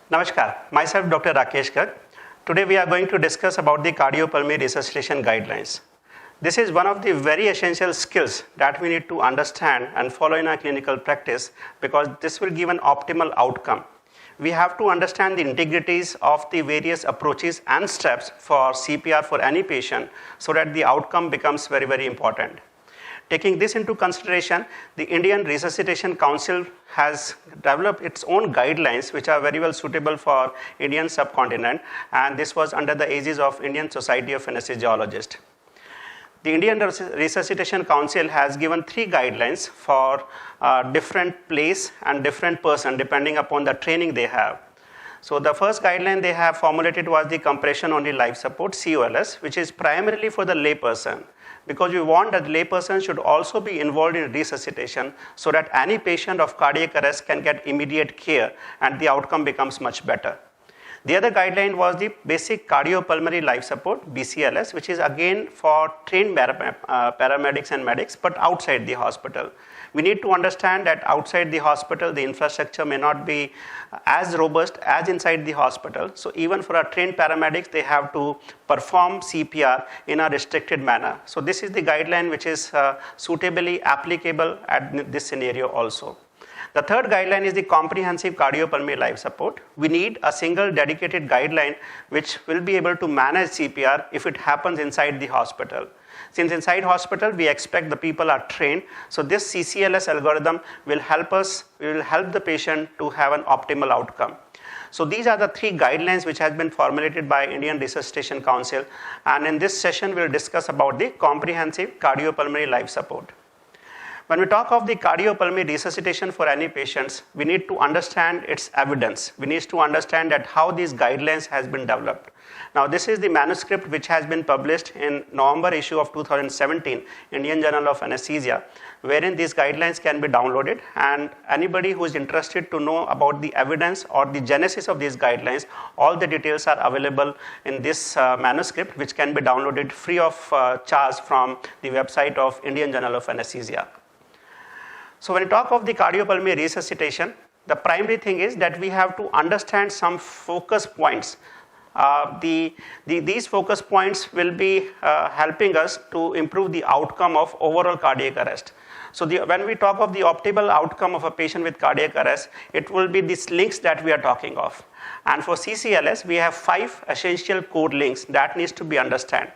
Namaskar, myself Dr. Rakesh Garg. Today we are going to discuss about the cardiopulmonary resuscitation guidelines. This is one of the very essential skills that we need to understand and follow in our clinical practice because this will give an optimal outcome. We have to understand the integrities of the various approaches and steps for CPR for any patient so that the outcome becomes very, very important. Taking this into consideration, the Indian Resuscitation Council has developed its own guidelines which are very well suitable for Indian subcontinent, and this was under the aegis of Indian Society of Anesthesiologists. The Indian Resuscitation Council has given 3 guidelines for different place and different person depending upon the training they have. So the first guideline they have formulated was the compression only life support, CCLS, which is primarily for the layperson, because we want that layperson should also be involved in resuscitation so that any patient of cardiac arrest can get immediate care and the outcome becomes much better. The other guideline was the basic cardiopulmonary life support, BCLS, which is again for trained paramedics and medics, but outside the hospital. We need to understand that outside the hospital, the infrastructure may not be as robust as inside the hospital. So even for our trained paramedics, they have to perform CPR in a restricted manner. So this is the guideline which is suitably applicable at this scenario also. The third guideline is the comprehensive cardiopulmonary life support. We need a single dedicated guideline which will be able to manage CPR if it happens inside the hospital. Since inside hospital, we expect the people are trained. So this CCLS algorithm will help the patient to have an optimal outcome. So these are the 3 guidelines which has been formulated by Indian Resuscitation Council. And in this session, we'll discuss about the comprehensive cardiopulmonary life support. When we talk of the cardiopulmonary resuscitation for any patients, we need to understand its evidence. We need to understand that how these guidelines has been developed. Now, this is the manuscript which has been published in November issue of 2017, Indian Journal of Anesthesia, wherein these guidelines can be downloaded, and anybody who is interested to know about the evidence or the genesis of these guidelines, all the details are available in this manuscript, which can be downloaded free of charge from the website of Indian Journal of Anesthesia. So when we talk of the cardiopulmonary resuscitation, the primary thing is that we have to understand some focus points. These focus points will be helping us to improve the outcome of overall cardiac arrest. So when we talk of the optimal outcome of a patient with cardiac arrest, it will be these links that we are talking of. And for CCLS, we have 5 essential core links that needs to be understood.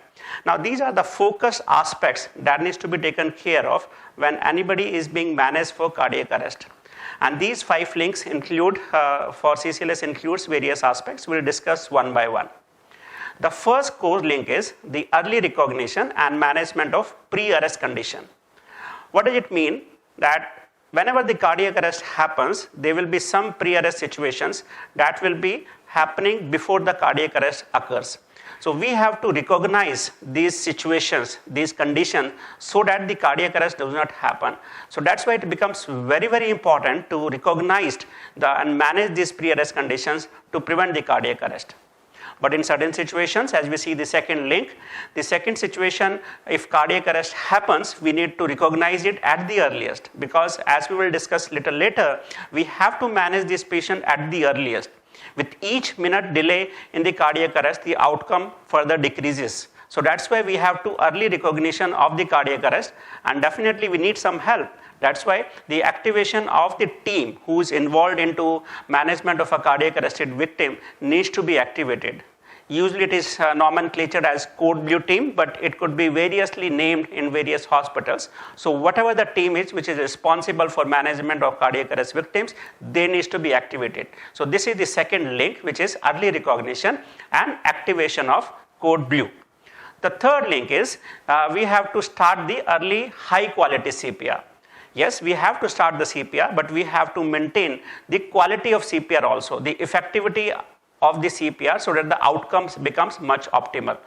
Now, these are the focus aspects that needs to be taken care of when anybody is being managed for cardiac arrest. And these 5 links include, for CCLS includes various aspects. We'll discuss one by one. The first core link is the early recognition and management of pre-arrest condition. What does it mean? That whenever the cardiac arrest happens, there will be some pre-arrest situations that will be happening before the cardiac arrest occurs. So we have to recognize these situations, these conditions, so that the cardiac arrest does not happen. So that's why it becomes very, very important to recognize and manage these pre-arrest conditions to prevent the cardiac arrest. But in certain situations, as we see the second link, the second situation, if cardiac arrest happens, we need to recognize it at the earliest, because as we will discuss little later, we have to manage this patient at the earliest. With each minute delay in the cardiac arrest, the outcome further decreases. So that's why we have to early recognition of the cardiac arrest, and definitely we need some help. That's why the activation of the team who is involved into management of a cardiac arrested victim needs to be activated. Usually it is nomenclatured as Code Blue team, but it could be variously named in various hospitals. So whatever the team is which is responsible for management of cardiac arrest victims, they need to be activated. So this is the second link, which is early recognition and activation of Code Blue. The third link is we have to start the early high quality CPR. Yes, we have to start the CPR, but we have to maintain the quality of CPR also, the effectivity of the CPR, so that the outcomes becomes much optimal.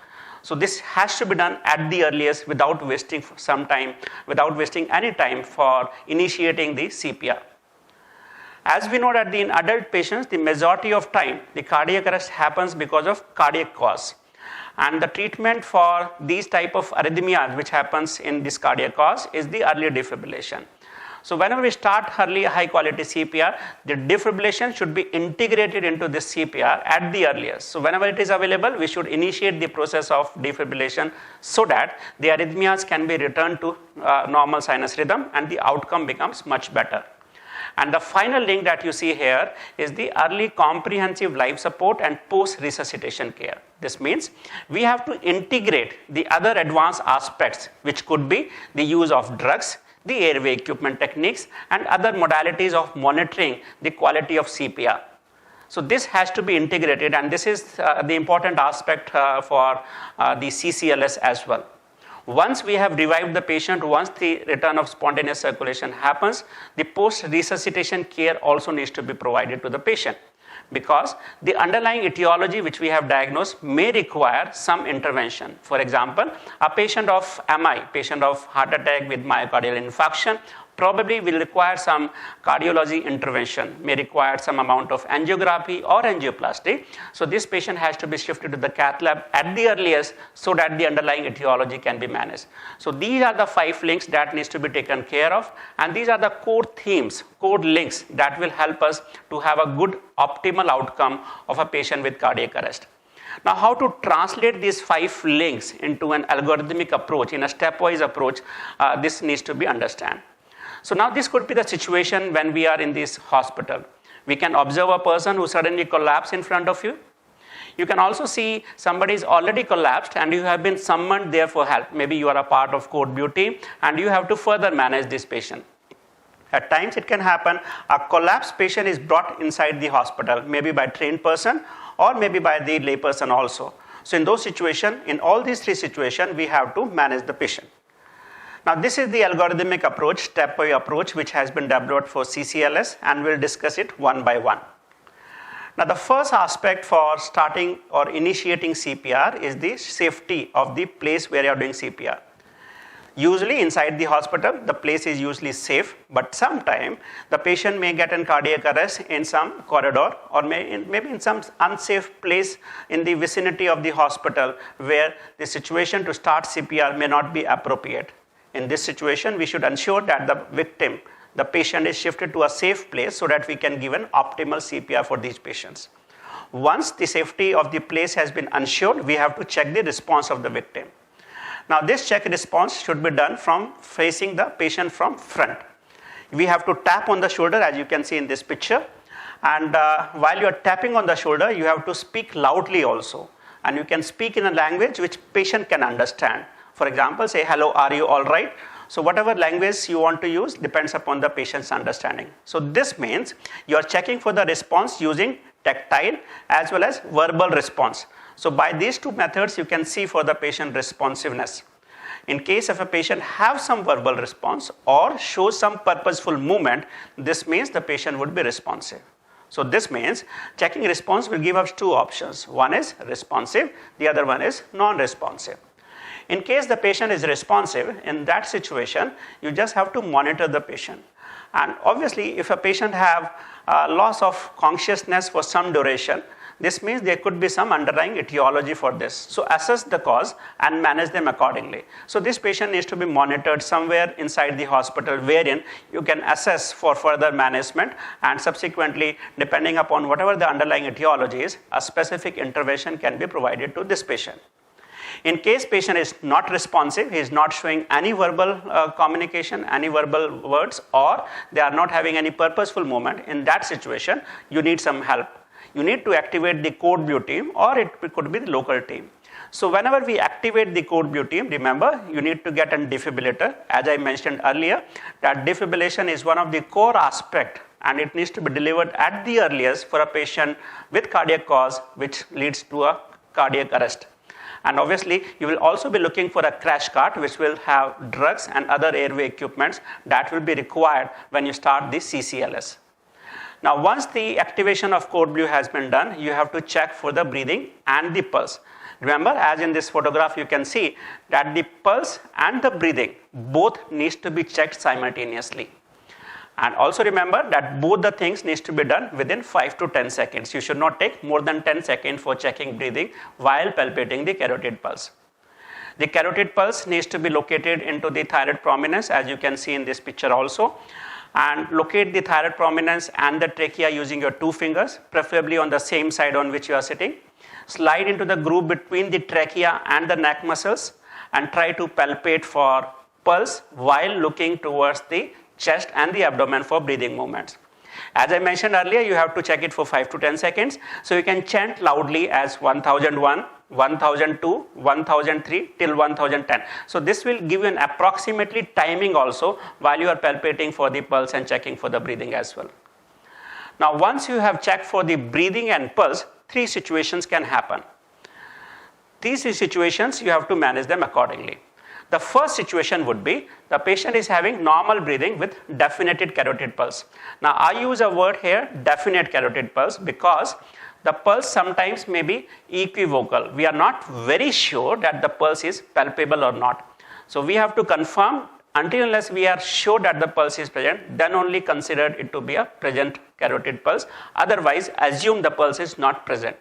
So this has to be done at the earliest without wasting some time, without wasting any time for initiating the CPR. As we know that in adult patients, the majority of time, the cardiac arrest happens because of cardiac cause. And the treatment for these type of arrhythmias which happens in this cardiac cause is the early defibrillation. So whenever we start early high quality CPR, the defibrillation should be integrated into this CPR at the earliest. So whenever it is available, we should initiate the process of defibrillation so that the arrhythmias can be returned to normal sinus rhythm and the outcome becomes much better. And the final link that you see here is the early comprehensive life support and post-resuscitation care. This means we have to integrate the other advanced aspects, which could be the use of drugs, the airway equipment techniques, and other modalities of monitoring the quality of CPR. So this has to be integrated, and this is the important aspect for the CCLS as well. Once we have revived the patient, once the return of spontaneous circulation happens, the post-resuscitation care also needs to be provided to the patient, because the underlying etiology which we have diagnosed may require some intervention. For example, a patient of MI, patient of heart attack with myocardial infarction, probably will require some cardiology intervention, may require some amount of angiography or angioplasty. So this patient has to be shifted to the cath lab at the earliest so that the underlying etiology can be managed. So these are the 5 links that needs to be taken care of, and these are the core themes, core links that will help us to have a good optimal outcome of a patient with cardiac arrest. Now, how to translate these 5 links into an algorithmic approach, in a stepwise approach, this needs to be understood. So now this could be the situation when we are in this hospital. We can observe a person who suddenly collapsed in front of you. You can also see somebody is already collapsed and you have been summoned there for help. Maybe you are a part of code blue team and you have to further manage this patient. At times it can happen, a collapsed patient is brought inside the hospital, maybe by a trained person or maybe by the lay person also. So in those situations, in all these 3 situations, we have to manage the patient. Now this is the algorithmic approach, stepwise approach, which has been developed for CCLS, and we'll discuss it one by one. Now the first aspect for starting or initiating CPR is the safety of the place where you are doing CPR. Usually inside the hospital, the place is usually safe, but sometimes the patient may get in cardiac arrest in some corridor or maybe in some unsafe place in the vicinity of the hospital where the situation to start CPR may not be appropriate. In this situation, we should ensure that the victim, the patient, is shifted to a safe place so that we can give an optimal CPR for these patients. Once the safety of the place has been ensured, we have to check the response of the victim. Now this check response should be done from facing the patient from front. We have to tap on the shoulder, as you can see in this picture, and while you are tapping on the shoulder, you have to speak loudly also, and you can speak in a language which patient can understand. For example, say, hello, are you all right? So whatever language you want to use depends upon the patient's understanding. So this means you are checking for the response using tactile as well as verbal response. So by these 2 methods, you can see for the patient responsiveness. In case if a patient has some verbal response or shows some purposeful movement, this means the patient would be responsive. So this means checking response will give us 2 options. One is responsive, the other one is non-responsive. In case the patient is responsive, in that situation, you just have to monitor the patient. And obviously, if a patient have loss of consciousness for some duration, this means there could be some underlying etiology for this. So assess the cause and manage them accordingly. So this patient needs to be monitored somewhere inside the hospital wherein you can assess for further management, and subsequently, depending upon whatever the underlying etiology is, a specific intervention can be provided to this patient. In case patient is not responsive, he is not showing any verbal communication, any verbal words, or they are not having any purposeful movement, in that situation, you need some help. You need to activate the code blue team, or it could be the local team. So whenever we activate the code blue team, remember, you need to get a defibrillator. As I mentioned earlier, that defibrillation is one of the core aspects, and it needs to be delivered at the earliest for a patient with cardiac cause, which leads to a cardiac arrest. And obviously, you will also be looking for a crash cart, which will have drugs and other airway equipments that will be required when you start the CCLS. Now, once the activation of code blue has been done, you have to check for the breathing and the pulse. Remember, as in this photograph, you can see that the pulse and the breathing both needs to be checked simultaneously. And also remember that both the things needs to be done within 5 to 10 seconds. You should not take more than 10 seconds for checking breathing while palpating the carotid pulse. The carotid pulse needs to be located into the thyroid prominence, as you can see in this picture also. and locate the thyroid prominence and the trachea using your 2 fingers, preferably on the same side on which you are sitting. Slide into the groove between the trachea and the neck muscles and try to palpate for pulse while looking towards the chest and the abdomen for breathing movements. As I mentioned earlier, you have to check it for 5 to 10 seconds. So you can chant loudly as 1001, 1002, 1003 till 1010. So this will give you an approximately timing also while you are palpating for the pulse and checking for the breathing as well. Now once you have checked for the breathing and pulse, 3 situations can happen. These 3 situations you have to manage them accordingly. The first situation would be the patient is having normal breathing with definite carotid pulse. Now I use a word here, definite carotid pulse, because the pulse sometimes may be equivocal. We are not very sure that the pulse is palpable or not. So we have to confirm until unless we are sure that the pulse is present, then only consider it to be a present carotid pulse. Otherwise, assume the pulse is not present.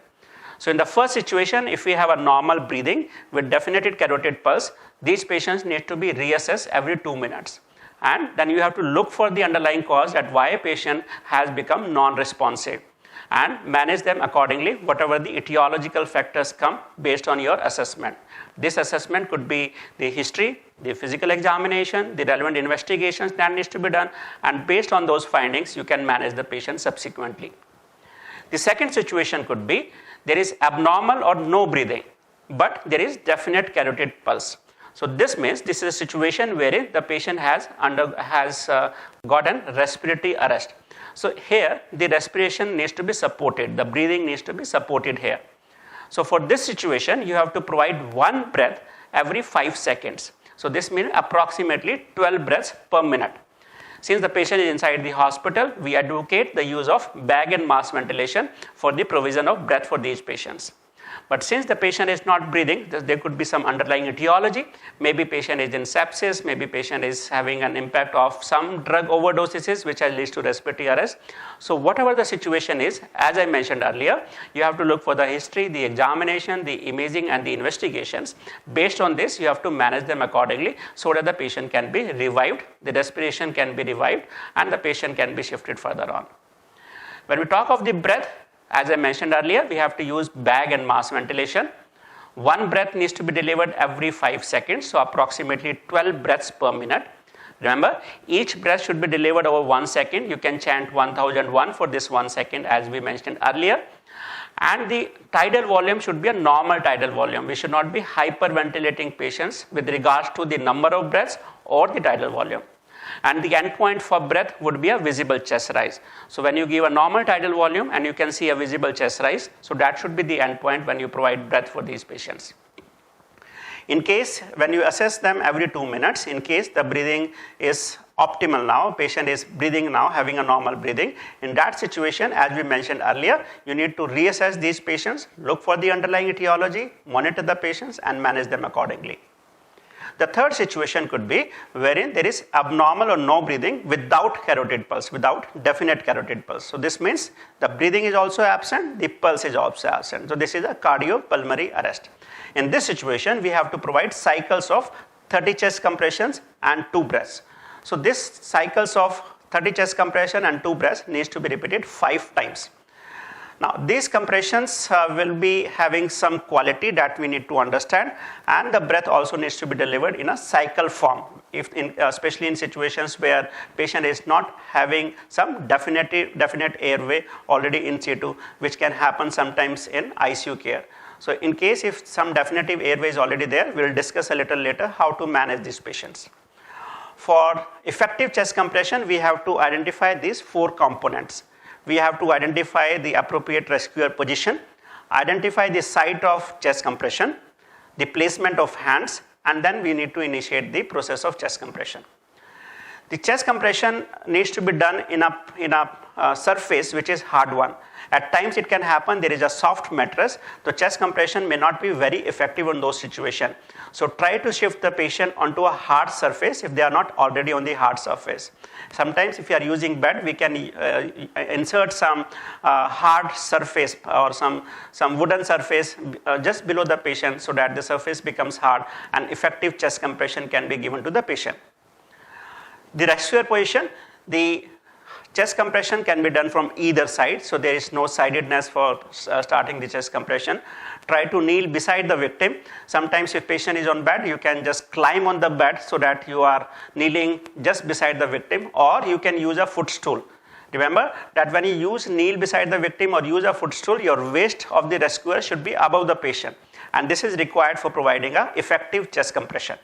So in the first situation, if we have a normal breathing with definite carotid pulse, these patients need to be reassessed every 2 minutes. And then you have to look for the underlying cause that why a patient has become non-responsive and manage them accordingly, whatever the etiological factors come based on your assessment. This assessment could be the history, the physical examination, the relevant investigations that needs to be done, and based on those findings, you can manage the patient subsequently. The second situation could be there is abnormal or no breathing, but there is definite carotid pulse. So this means this is a situation wherein the patient has gotten respiratory arrest. So here the respiration needs to be supported, the breathing needs to be supported here. So for this situation, you have to provide 1 breath every 5 seconds. So this means approximately 12 breaths per minute. Since the patient is inside the hospital, we advocate the use of bag and mask ventilation for the provision of breath for these patients. But since the patient is not breathing, there could be some underlying etiology. Maybe patient is in sepsis, maybe patient is having an impact of some drug overdoses which leads to respiratory arrest. So whatever the situation is, as I mentioned earlier, you have to look for the history, the examination, the imaging and the investigations. Based on this, you have to manage them accordingly so that the patient can be revived, the respiration can be revived and the patient can be shifted further on. When we talk of the breath, as I mentioned earlier, we have to use bag and mask ventilation. 1 breath needs to be delivered every 5 seconds, so approximately 12 breaths per minute. Remember, each breath should be delivered over 1 second. You can chant 1001 for this 1 second as we mentioned earlier. And the tidal volume should be a normal tidal volume. We should not be hyperventilating patients with regards to the number of breaths or the tidal volume. And the endpoint for breath would be a visible chest rise. So when you give a normal tidal volume and you can see a visible chest rise, so that should be the endpoint when you provide breath for these patients. In case when you assess them every 2 minutes, in case the breathing is optimal now, patient is breathing now, having a normal breathing, in that situation, as we mentioned earlier, you need to reassess these patients, look for the underlying etiology, monitor the patients and manage them accordingly. The third situation could be wherein there is abnormal or no breathing without carotid pulse, without definite carotid pulse. So this means the breathing is also absent, the pulse is also absent. So this is a cardiopulmonary arrest. In this situation, we have to provide cycles of 30 chest compressions and 2 breaths. So this cycles of 30 chest compression and 2 breaths needs to be repeated 5 times. Now, these compressions will be having some quality that we need to understand, and the breath also needs to be delivered in a cycle form, especially in situations where patient is not having some definite airway already in situ, which can happen sometimes in ICU care. So in case if some definitive airway is already there, we will discuss a little later how to manage these patients. For effective chest compression, we have to identify these 4 components. We have to identify the appropriate rescuer position, identify the site of chest compression, the placement of hands, and then we need to initiate the process of chest compression. The chest compression needs to be done in a surface which is hard one. At times it can happen there is a soft mattress, the chest compression may not be very effective in those situations. So try to shift the patient onto a hard surface if they are not already on the hard surface. Sometimes if you are using bed, we can insert some hard surface or some wooden surface just below the patient so that the surface becomes hard and effective chest compression can be given to the patient. The rescuer position, the chest compression can be done from either side, so there is no sidedness for starting the chest compression. Try to kneel beside the victim. Sometimes if patient is on bed, you can just climb on the bed so that you are kneeling just beside the victim, or you can use a footstool. Remember that when you kneel beside the victim or use a footstool, your waist of the rescuer should be above the patient, and this is required for providing an effective chest compression.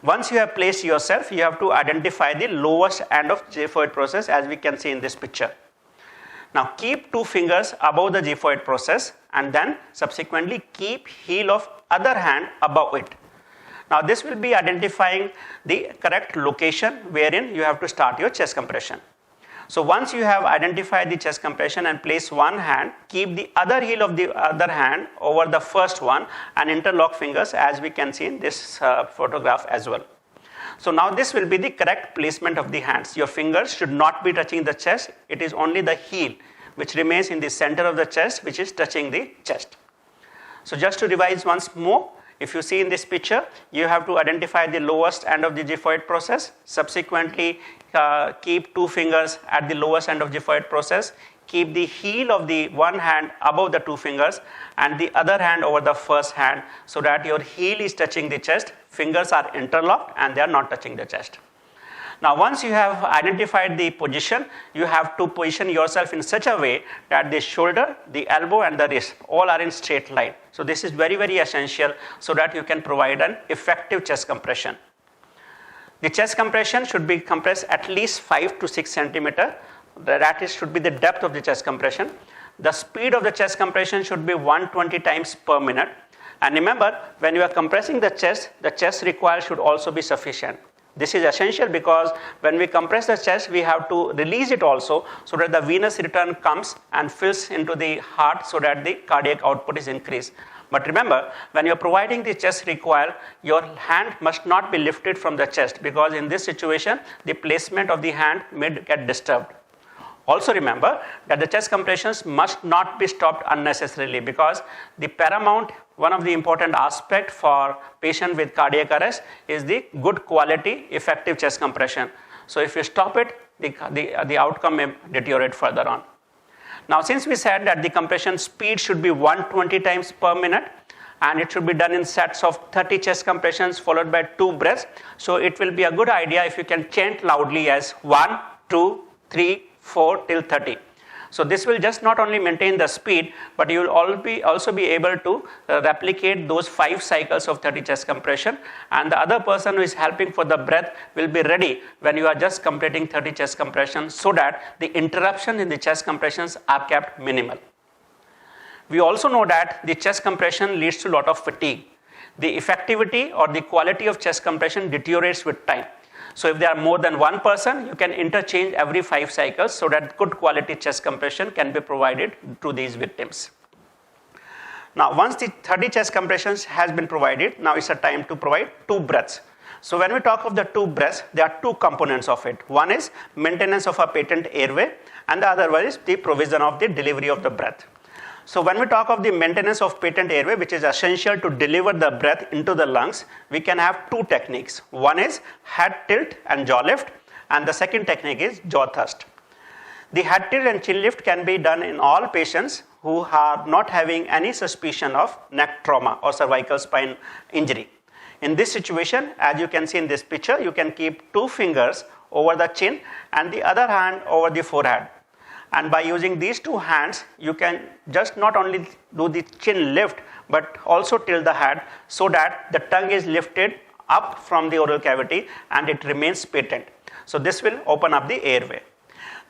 Once you have placed yourself, you have to identify the lowest end of xiphoid process, as we can see in this picture. Now keep 2 fingers above the xiphoid process and then subsequently keep heel of other hand above it. Now this will be identifying the correct location wherein you have to start your chest compression. So once you have identified the chest compression and place one hand, keep the other heel of the other hand over the first one and interlock fingers, as we can see in this photograph as well. So now this will be the correct placement of the hands. Your fingers should not be touching the chest. It is only the heel which remains in the center of the chest which is touching the chest. So just to revise once more, if you see in this picture, you have to identify the lowest end of the xiphoid process. Subsequently, keep 2 fingers at the lowest end of xiphoid process. Keep the heel of the one hand above the 2 fingers and the other hand over the first hand, so that your heel is touching the chest, fingers are interlocked and they are not touching the chest. Now once you have identified the position, you have to position yourself in such a way that the shoulder, the elbow and the wrist all are in straight line. So this is very, very essential so that you can provide an effective chest compression. The chest compression should be compressed at least 5 to 6 centimeter. That is, should be the depth of the chest compression. The speed of the chest compression should be 120 times per minute. And remember, when you are compressing the chest required should also be sufficient. This is essential because when we compress the chest, we have to release it also so that the venous return comes and fills into the heart so that the cardiac output is increased. But remember, when you are providing the chest required, your hand must not be lifted from the chest, because in this situation, the placement of the hand may get disturbed. Also remember that the chest compressions must not be stopped unnecessarily, because the paramount, one of the important aspects for patient with cardiac arrest is the good quality effective chest compression. So if you stop it, the outcome may deteriorate further on. Now since we said that the compression speed should be 120 times per minute and it should be done in sets of 30 chest compressions followed by 2 breaths, so it will be a good idea if you can chant loudly as 1, 2, 3, 4 till 30. So this will just not only maintain the speed, but you will also be able to replicate those 5 cycles of 30 chest compression, and the other person who is helping for the breath will be ready when you are just completing 30 chest compressions, so that the interruption in the chest compressions are kept minimal. We also know that the chest compression leads to a lot of fatigue. The effectivity or the quality of chest compression deteriorates with time. So if there are more than one person, you can interchange every 5 cycles so that good quality chest compression can be provided to these victims. Now once the 30 chest compressions has been provided, now it's a time to provide 2 breaths. So when we talk of the 2 breaths, there are 2 components of it. One is maintenance of a patent airway, and the other one is the provision of the delivery of the breath. So when we talk of the maintenance of patent airway, which is essential to deliver the breath into the lungs, we can have 2 techniques. One is head tilt and jaw lift, and the second technique is jaw thrust. The head tilt and chin lift can be done in all patients who are not having any suspicion of neck trauma or cervical spine injury. In this situation, as you can see in this picture, you can keep 2 fingers over the chin and the other hand over the forehead. And by using these 2 hands, you can just not only do the chin lift, but also tilt the head so that the tongue is lifted up from the oral cavity and it remains patent. So this will open up the airway.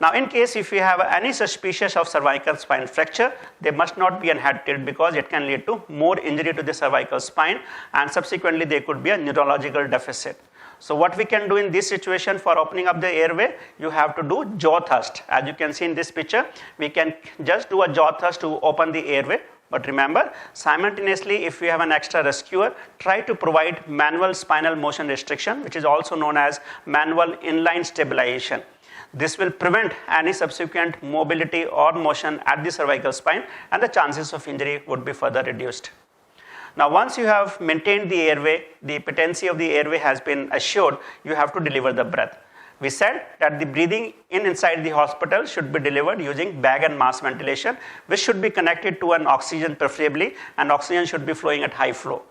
Now in case if you have any suspicion of cervical spine fracture, there must not be a head tilt, because it can lead to more injury to the cervical spine, and subsequently there could be a neurological deficit. So what we can do in this situation for opening up the airway, you have to do jaw thrust. As you can see in this picture, we can just do a jaw thrust to open the airway. But remember, simultaneously, if we have an extra rescuer, try to provide manual spinal motion restriction, which is also known as manual inline stabilization. This will prevent any subsequent mobility or motion at the cervical spine, and the chances of injury would be further reduced. Now once you have maintained the airway, the patency of the airway has been assured, you have to deliver the breath. We said that the breathing inside the hospital should be delivered using bag and mask ventilation, which should be connected to an oxygen preferably, and oxygen should be flowing at high flow.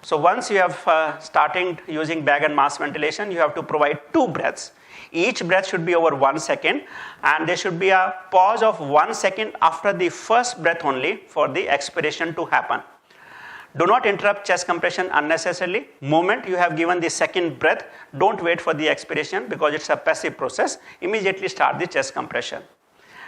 So once you have starting using bag and mask ventilation, you have to provide 2 breaths. Each breath should be over 1 second, and there should be a pause of 1 second after the first breath only for the expiration to happen. Do not interrupt chest compression unnecessarily. Moment you have given the second breath, don't wait for the expiration because it's a passive process. Immediately start the chest compression.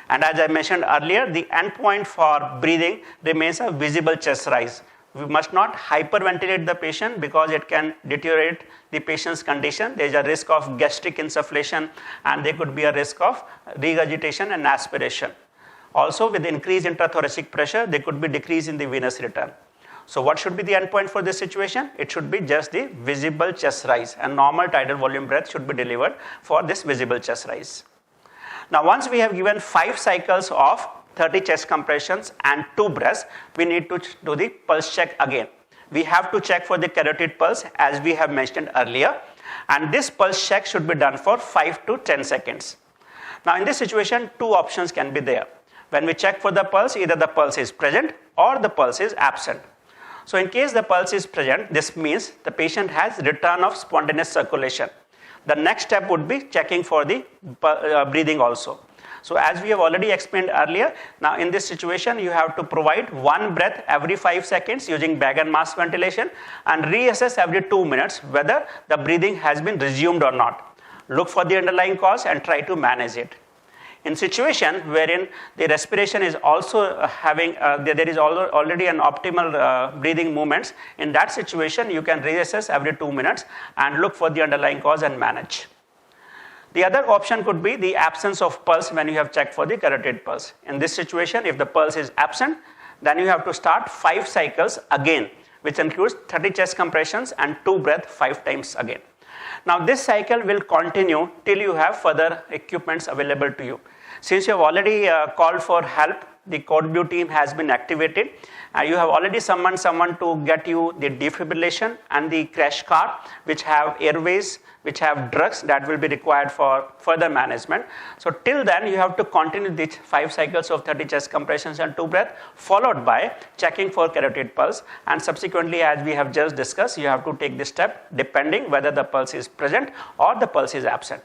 And as I mentioned earlier, the endpoint for breathing remains a visible chest rise. We must not hyperventilate the patient because it can deteriorate the patient's condition. There is a risk of gastric insufflation, and there could be a risk of regurgitation and aspiration. Also, with increased intrathoracic pressure, there could be decrease in the venous return. So what should be the endpoint for this situation? It should be just the visible chest rise, and normal tidal volume breath should be delivered for this visible chest rise. Now, once we have given 5 cycles of 30 chest compressions and 2 breaths, we need to do the pulse check again. We have to check for the carotid pulse as we have mentioned earlier, and this pulse check should be done for 5 to 10 seconds. Now, in this situation, 2 options can be there. When we check for the pulse, either the pulse is present or the pulse is absent. So in case the pulse is present, this means the patient has return of spontaneous circulation. The next step would be checking for the breathing also. So as we have already explained earlier, now in this situation you have to provide 1 breath every 5 seconds using bag and mask ventilation, and reassess every 2 minutes whether the breathing has been resumed or not. Look for the underlying cause and try to manage it. In situation wherein the respiration is also having, there is already an optimal breathing movements, in that situation you can reassess every 2 minutes and look for the underlying cause and manage. The other option could be the absence of pulse when you have checked for the carotid pulse. In this situation, if the pulse is absent, then you have to start 5 cycles again, which includes 30 chest compressions and 2 breaths 5 times again. Now this cycle will continue till you have further equipments available to you. Since you have already called for help, the Code Blue team has been activated. You have already summoned someone to get you the defibrillation and the crash cart, which have airways, which have drugs that will be required for further management. So till then, you have to continue these 5 cycles of 30 chest compressions and 2 breaths, followed by checking for carotid pulse. And subsequently, as we have just discussed, you have to take this step depending whether the pulse is present or the pulse is absent.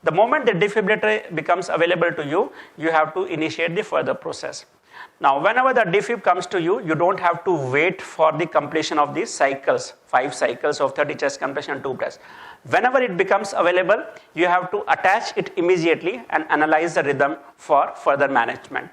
The moment the defibrillator becomes available to you, you have to initiate the further process. Now, whenever the defib comes to you, you don't have to wait for the completion of these cycles, 5 cycles of 30 chest compression and 2 breaths. Whenever it becomes available, you have to attach it immediately and analyze the rhythm for further management.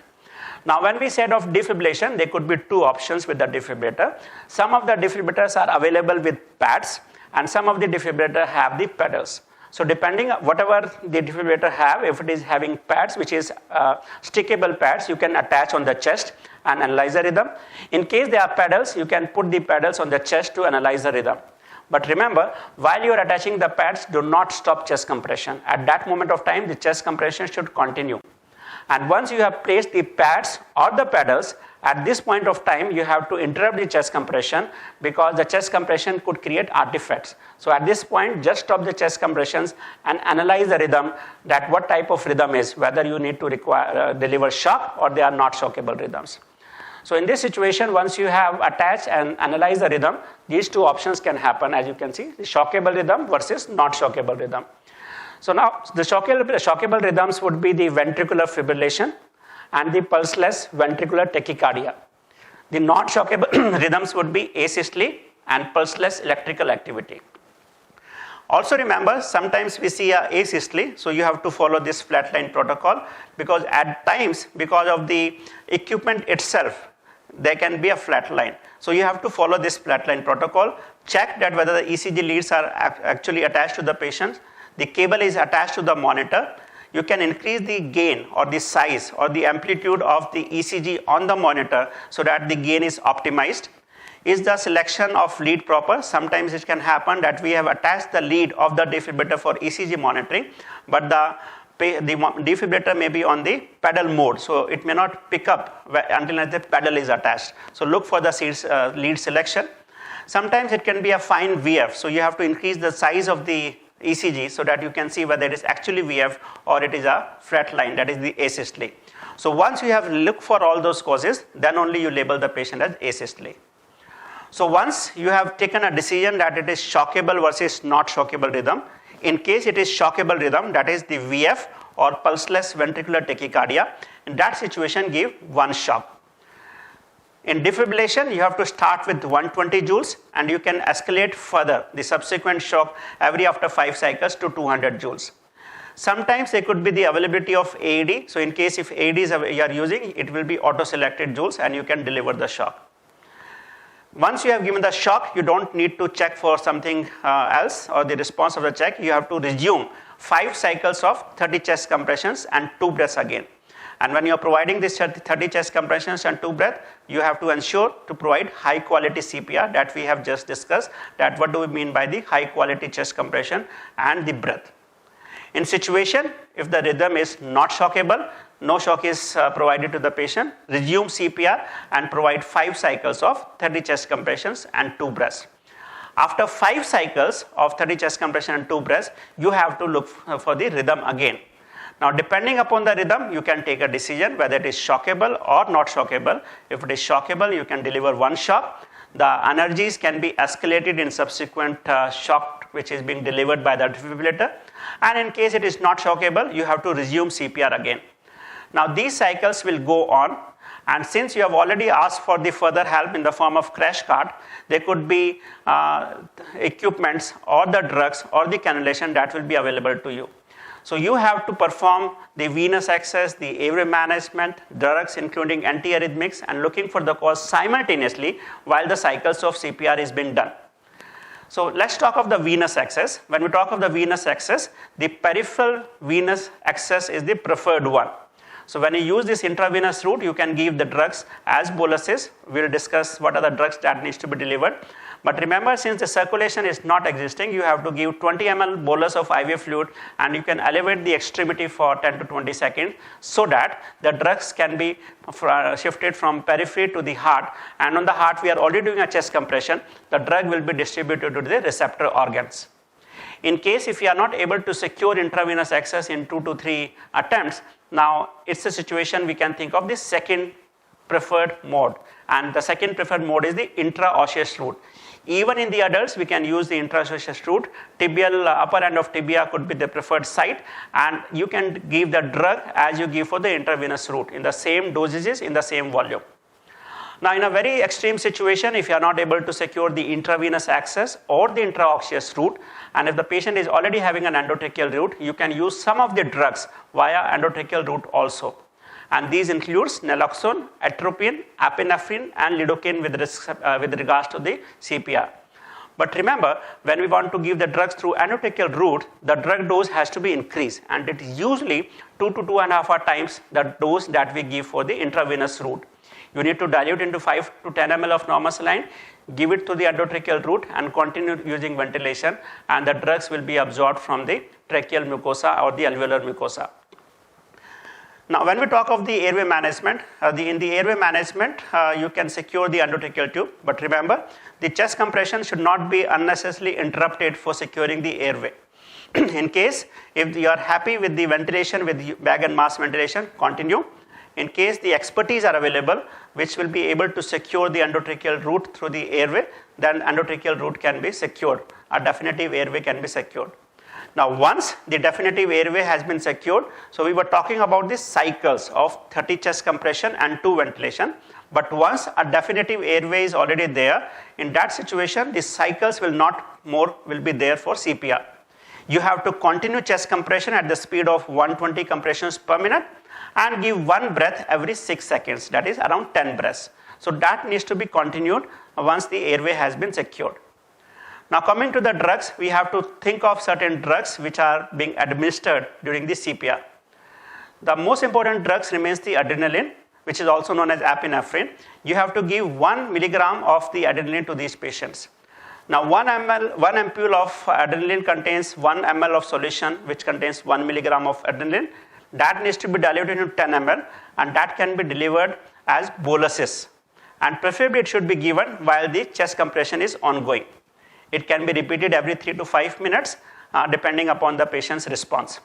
Now, when we said of defibrillation, there could be 2 options with the defibrillator. Some of the defibrillators are available with pads, and some of the defibrillators have the pedals. So depending on whatever the defibrillator have, if it is having pads, which is stickable pads, you can attach on the chest and analyze the rhythm. In case there are pedals, you can put the pedals on the chest to analyze the rhythm. But remember, while you are attaching the pads, do not stop chest compression. At that moment of time, the chest compression should continue. And once you have placed the pads or the pedals, at this point of time, you have to interrupt the chest compression because the chest compression could create artifacts. So at this point, just stop the chest compressions and analyze the rhythm, that what type of rhythm is, whether you need to deliver shock or they are not shockable rhythms. So in this situation, once you have attached and analyzed the rhythm, these 2 options can happen, as you can see, the shockable rhythm versus not shockable rhythm. So now, the shockable rhythms would be the ventricular fibrillation and the pulseless ventricular tachycardia. The not shockable rhythms would be asystole and pulseless electrical activity. Also remember, sometimes we see a asystole, so you have to follow this flatline protocol, because at times, because of the equipment itself, there can be a flat line. So you have to follow this flatline protocol, check that whether the ECG leads are actually attached to the patient, the cable is attached to the monitor. You can increase the gain or the size or the amplitude of the ECG on the monitor so that the gain is optimized. Is the selection of lead proper? Sometimes it can happen that we have attached the lead of the defibrillator for ECG monitoring, but the defibrillator may be on the pedal mode, so it may not pick up until the pedal is attached. So look for the lead selection. Sometimes it can be a fine VF, so you have to increase the size of the ECG so that you can see whether it is actually VF or it is a flat line, that is the asystole. So once you have looked for all those causes, then only you label the patient as asystole. So once you have taken a decision that it is shockable versus not shockable rhythm, in case it is shockable rhythm, that is the VF or pulseless ventricular tachycardia, in that situation give one shock. In defibrillation, you have to start with 120 joules and you can escalate further the subsequent shock every after 5 cycles to 200 joules. Sometimes there could be the availability of AED. So in case if AED you are using, it will be auto-selected joules and you can deliver the shock. Once you have given the shock, you don't need to check for something else or the response of the check. You have to resume 5 cycles of 30 chest compressions and 2 breaths again. And when you are providing this 30 chest compressions and 2 breaths, you have to ensure to provide high quality CPR that we have just discussed. That what do we mean by the high quality chest compression and the breath. In situation, if the rhythm is not shockable, no shock is provided to the patient, resume CPR and provide 5 cycles of 30 chest compressions and 2 breaths. After 5 cycles of 30 chest compression and 2 breaths, you have to look for the rhythm again. Now, depending upon the rhythm, you can take a decision whether it is shockable or not shockable. If it is shockable, you can deliver one shock. The energies can be escalated in subsequent shock which is being delivered by the defibrillator. And in case it is not shockable, you have to resume CPR again. Now, these cycles will go on. And since you have already asked for the further help in the form of crash cart, there could be equipments or the drugs or the cannulation that will be available to you. So you have to perform the venous access, the airway management, drugs including antiarrhythmics and looking for the cause simultaneously while the cycles of CPR is being done. So let's talk of the venous access. When we talk of the venous access, the peripheral venous access is the preferred one. So when you use this intravenous route, you can give the drugs as boluses. We'll discuss what are the drugs that needs to be delivered. But remember, since the circulation is not existing, you have to give 20 ml bolus of IV fluid and you can elevate the extremity for 10 to 20 seconds so that the drugs can be shifted from periphery to the heart. And on the heart, we are already doing a chest compression. The drug will be distributed to the receptor organs. In case if you are not able to secure intravenous access in 2 to 3 attempts, now it's a situation we can think of the second preferred mode. And the second preferred mode is the intraosseous route. Even in the adults, we can use the intraosseous route. Tibial, upper end of tibia could be the preferred site, and you can give the drug as you give for the intravenous route in the same dosages, in the same volume. Now, in a very extreme situation, if you are not able to secure the intravenous access or the intraosseous route, and if the patient is already having an endotracheal route, you can use some of the drugs via endotracheal route also. And these includes naloxone, atropine, epinephrine, and lidocaine with regards to the CPR. But remember, when we want to give the drugs through endotracheal route, the drug dose has to be increased, and it is usually 2 to 2.5 times the dose that we give for the intravenous route. You need to dilute into 5 to 10 ml of normal saline, give it to the endotracheal route, and continue using ventilation, and the drugs will be absorbed from the tracheal mucosa or the alveolar mucosa. Now, when we talk of the airway management, in the airway management, you can secure the endotracheal tube. But remember, the chest compression should not be unnecessarily interrupted for securing the airway. In case, if you are happy with the ventilation, with bag and mask ventilation, continue. In case the expertise are available, which will be able to secure the endotracheal route through the airway, then endotracheal route can be secured. A definitive airway can be secured. Now, once the definitive airway has been secured, so we were talking about the cycles of 30 chest compression and 2 ventilation. But once a definitive airway is already there, in that situation, the cycles will be there for CPR. You have to continue chest compression at the speed of 120 compressions per minute and give one breath every 6 seconds, that is around 10 breaths. So that needs to be continued once the airway has been secured. Now, coming to the drugs, we have to think of certain drugs which are being administered during the CPR. The most important drugs remains the adrenaline, which is also known as epinephrine. You have to give 1 milligram of the adrenaline to these patients. Now, 1 ampule of adrenaline contains 1 ml of solution, which contains 1 milligram of adrenaline. That needs to be diluted into 10 ml, and that can be delivered as boluses. And preferably, it should be given while the chest compression is ongoing. It can be repeated every 3 to 5 minutes, depending upon the patient's response.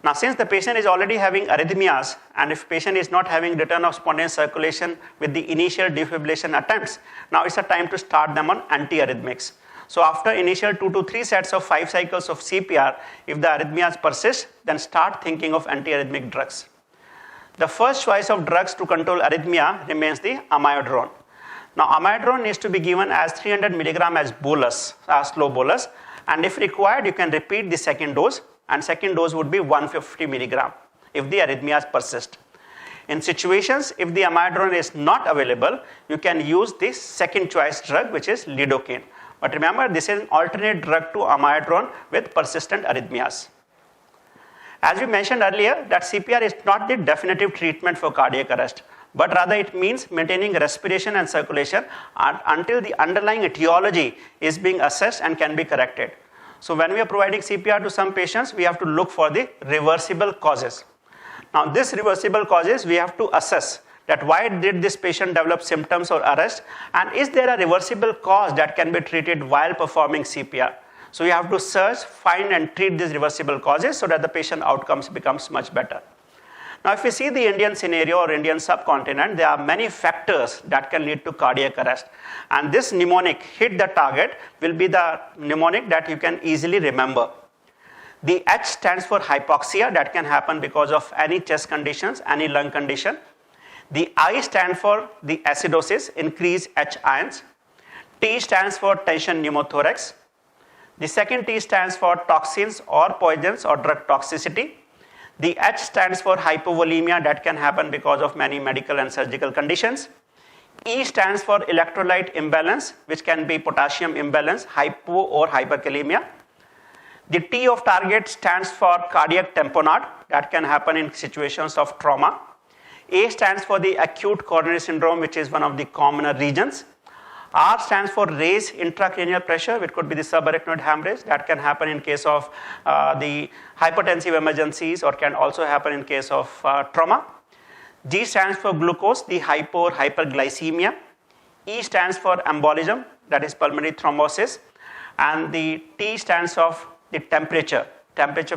Now, since the patient is already having arrhythmias, and if patient is not having return of spontaneous circulation with the initial defibrillation attempts, now it's a time to start them on antiarrhythmics. So after initial 2 to 3 sets of 5 cycles of CPR, if the arrhythmias persist, then start thinking of antiarrhythmic drugs. The first choice of drugs to control arrhythmia remains the amiodarone. Now, amiodarone needs to be given as 300 milligram as bolus, slow bolus, and if required, you can repeat the second dose, and second dose would be 150 milligram if the arrhythmias persist. In situations, if the amiodarone is not available, you can use the second choice drug, which is lidocaine. But remember, this is an alternate drug to amiodarone with persistent arrhythmias. As we mentioned earlier, that CPR is not the definitive treatment for cardiac arrest, but rather it means maintaining respiration and circulation until the underlying etiology is being assessed and can be corrected. So when we are providing CPR to some patients, we have to look for the reversible causes. Now, this reversible causes, we have to assess that why did this patient develop symptoms or arrest, and is there a reversible cause that can be treated while performing CPR. So you have to search, find and treat these reversible causes so that the patient outcomes becomes much better. Now, if we see the Indian scenario or Indian subcontinent, there are many factors that can lead to cardiac arrest. And this mnemonic, hit the target, will be the mnemonic that you can easily remember. The H stands for hypoxia, that can happen because of any chest conditions, any lung condition. The I stands for the acidosis, increased H ions. T stands for tension pneumothorax. The second T stands for toxins or poisons or drug toxicity. The H stands for hypovolemia, that can happen because of many medical and surgical conditions. E stands for electrolyte imbalance, which can be potassium imbalance, hypo or hyperkalemia. The T of target stands for cardiac tamponade, that can happen in situations of trauma. A stands for the acute coronary syndrome, which is one of the commoner regions. R stands for raised intracranial pressure, which could be the subarachnoid hemorrhage, that can happen in case of the hypertensive emergencies or can also happen in case of trauma. G stands for glucose, the hypo or hyperglycemia. E stands for embolism, that is pulmonary thrombosis. And the T stands for the temperature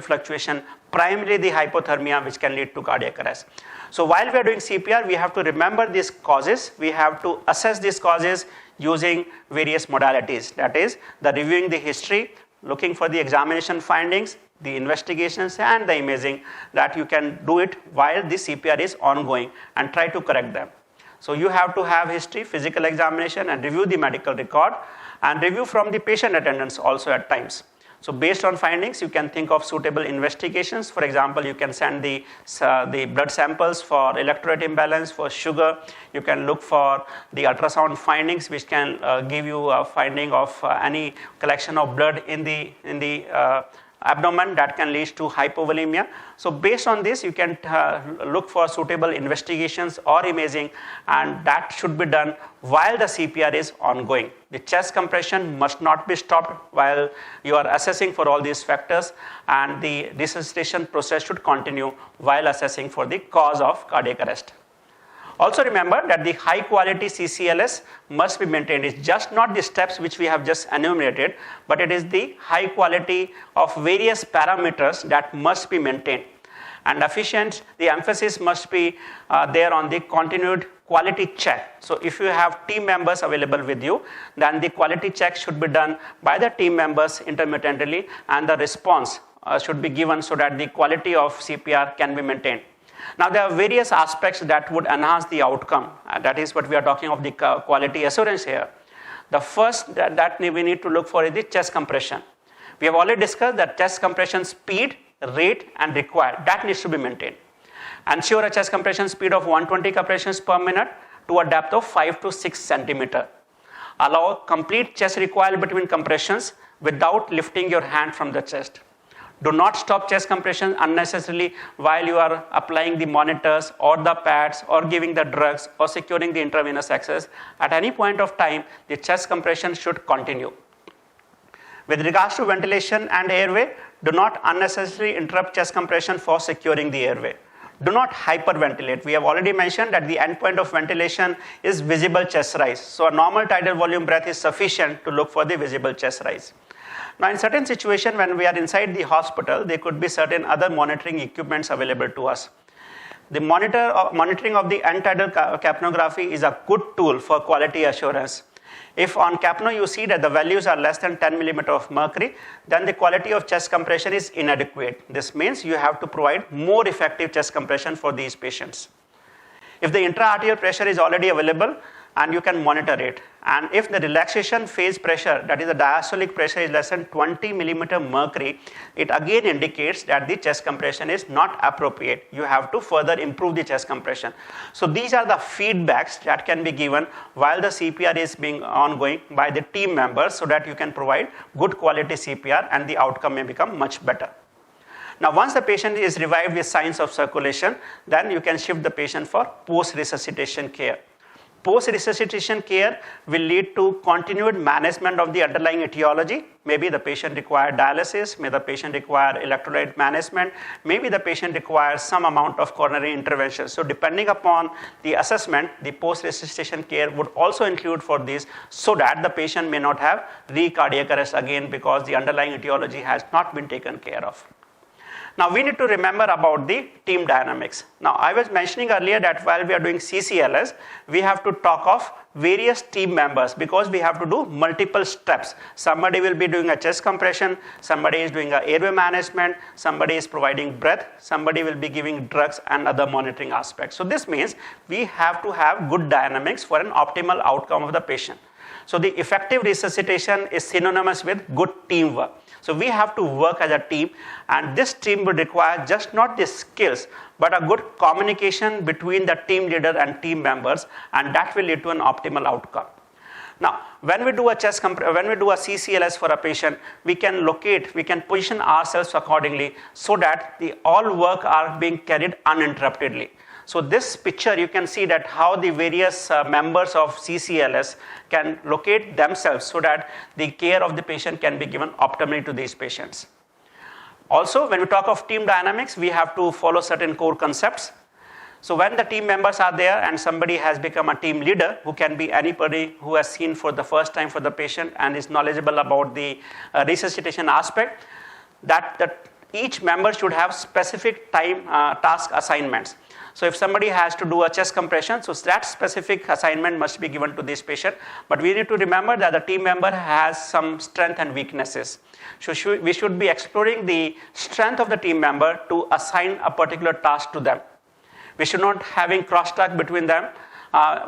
fluctuation, primarily the hypothermia, which can lead to cardiac arrest. So while we are doing CPR, we have to remember these causes. We have to assess these causes using various modalities. That is, the reviewing the history, looking for the examination findings, the investigations and the imaging, that you can do it while the CPR is ongoing and try to correct them. So you have to have history, physical examination and review the medical record and review from the patient attendants also at times. So based on findings, you can think of suitable investigations. For example, you can send the blood samples for electrolyte imbalance, for sugar. You can look for the ultrasound findings, which can give you a finding of any collection of blood in the abdomen that can lead to hypovolemia. So based on this, you can look for suitable investigations or imaging, and that should be done while the CPR is ongoing. The chest compression must not be stopped while you are assessing for all these factors, and the resuscitation process should continue while assessing for the cause of cardiac arrest. Also remember that the high quality CCLS must be maintained. It's just not the steps which we have just enumerated, but it is the high quality of various parameters that must be maintained. And the emphasis must be there on the continued quality check. So if you have team members available with you, then the quality check should be done by the team members intermittently, and the response should be given so that the quality of CPR can be maintained. Now, there are various aspects that would enhance the outcome. That is what we are talking of the quality assurance here. The first that we need to look for is the chest compression. We have already discussed that chest compression speed, rate and required. That needs to be maintained. Ensure a chest compression speed of 120 compressions per minute to a depth of 5 to 6 centimeter. Allow complete chest recoil between compressions without lifting your hand from the chest. Do not stop chest compression unnecessarily while you are applying the monitors or the pads or giving the drugs or securing the intravenous access. At any point of time, the chest compression should continue. With regards to ventilation and airway, do not unnecessarily interrupt chest compression for securing the airway. Do not hyperventilate. We have already mentioned that the endpoint of ventilation is visible chest rise. So a normal tidal volume breath is sufficient to look for the visible chest rise. Now, in certain situations when we are inside the hospital, there could be certain other monitoring equipments available to us. The monitoring of the end-tidal capnography is a good tool for quality assurance. If on capno you see that the values are less than 10 millimeter of mercury, then the quality of chest compression is inadequate. This means you have to provide more effective chest compression for these patients. If the intra-arterial pressure is already available, and you can monitor it, and if the relaxation phase pressure, that is the diastolic pressure, is less than 20 millimeter mercury, it again indicates that the chest compression is not appropriate. You have to further improve the chest compression. So these are the feedbacks that can be given while the CPR is being ongoing by the team members, so that you can provide good quality CPR and the outcome may become much better. Now, once the patient is revived with signs of circulation, then you can shift the patient for post-resuscitation care. Post-resuscitation care will lead to continued management of the underlying etiology. Maybe the patient requires dialysis, maybe the patient requires electrolyte management, maybe the patient requires some amount of coronary intervention. So depending upon the assessment, the post-resuscitation care would also include for this, so that the patient may not have cardiac arrest again because the underlying etiology has not been taken care of. Now, we need to remember about the team dynamics. Now, I was mentioning earlier that while we are doing CCLS, we have to talk of various team members because we have to do multiple steps. Somebody will be doing a chest compression, somebody is doing a airway management, somebody is providing breath, somebody will be giving drugs and other monitoring aspects. So this means we have to have good dynamics for an optimal outcome of the patient. So the effective resuscitation is synonymous with good teamwork. So we have to work as a team, and this team would require just not the skills, but a good communication between the team leader and team members, and that will lead to an optimal outcome. Now, when we do a CCLS for a patient, we can position ourselves accordingly so that all work are being carried uninterruptedly. So this picture, you can see that how the various members of CCLS can locate themselves so that the care of the patient can be given optimally to these patients. Also, when we talk of team dynamics, we have to follow certain core concepts. So when the team members are there and somebody has become a team leader, who can be anybody who has seen for the first time for the patient and is knowledgeable about the resuscitation aspect, that each member should have specific task assignments. So if somebody has to do a chest compression, so that specific assignment must be given to this patient. But we need to remember that the team member has some strength and weaknesses. So we should be exploring the strength of the team member to assign a particular task to them. We should not having crosstalk between them.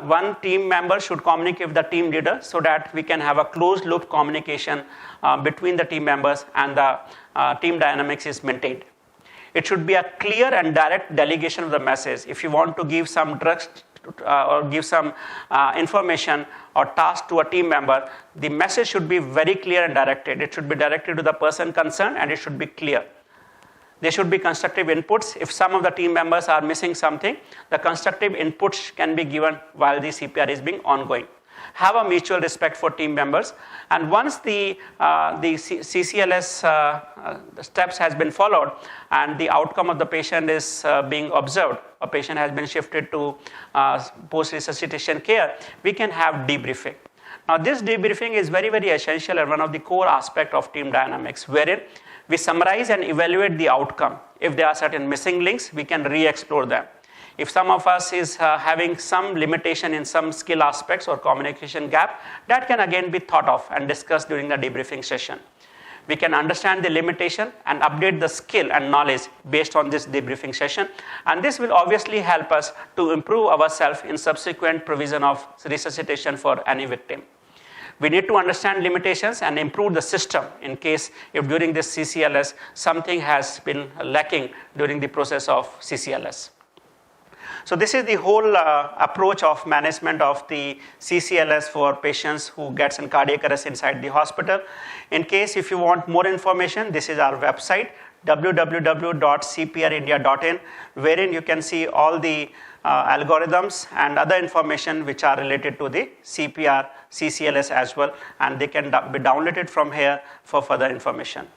One team member should communicate with the team leader so that we can have a closed loop communication between the team members, and the team dynamics is maintained. It should be a clear and direct delegation of the message. If you want to give some drugs or give some information or task to a team member, the message should be very clear and directed. It should be directed to the person concerned, and it should be clear. There should be constructive inputs. If some of the team members are missing something, the constructive inputs can be given while the CPR is being ongoing. Have a mutual respect for team members, and once the CCLS steps has been followed and the outcome of the patient is being observed, a patient has been shifted to post-resuscitation care, we can have debriefing. Now, this debriefing is very, very essential and one of the core aspects of team dynamics, wherein we summarize and evaluate the outcome. If there are certain missing links, we can re-explore them. If some of us is having some limitation in some skill aspects or communication gap, that can again be thought of and discussed during the debriefing session. We can understand the limitation and update the skill and knowledge based on this debriefing session, and this will obviously help us to improve ourselves in subsequent provision of resuscitation for any victim. We need to understand limitations and improve the system in case if during this CCLS something has been lacking during the process of CCLS. So this is the whole approach of management of the CCLS for patients who gets in cardiac arrest inside the hospital. In case if you want more information, this is our website, www.cprindia.in, wherein you can see all the algorithms and other information which are related to the CPR, CCLS as well, and they can be downloaded from here for further information.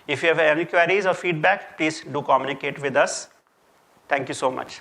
If you have any queries or feedback, please do communicate with us. Thank you so much.